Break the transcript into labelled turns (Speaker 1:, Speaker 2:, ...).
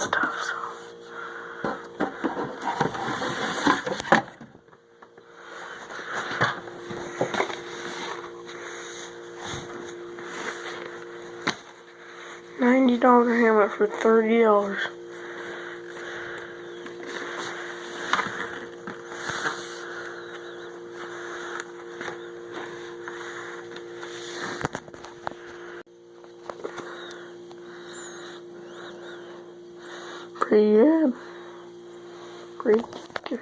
Speaker 1: and stuff, so. $90 helmet for $30. Pretty good. Pretty good.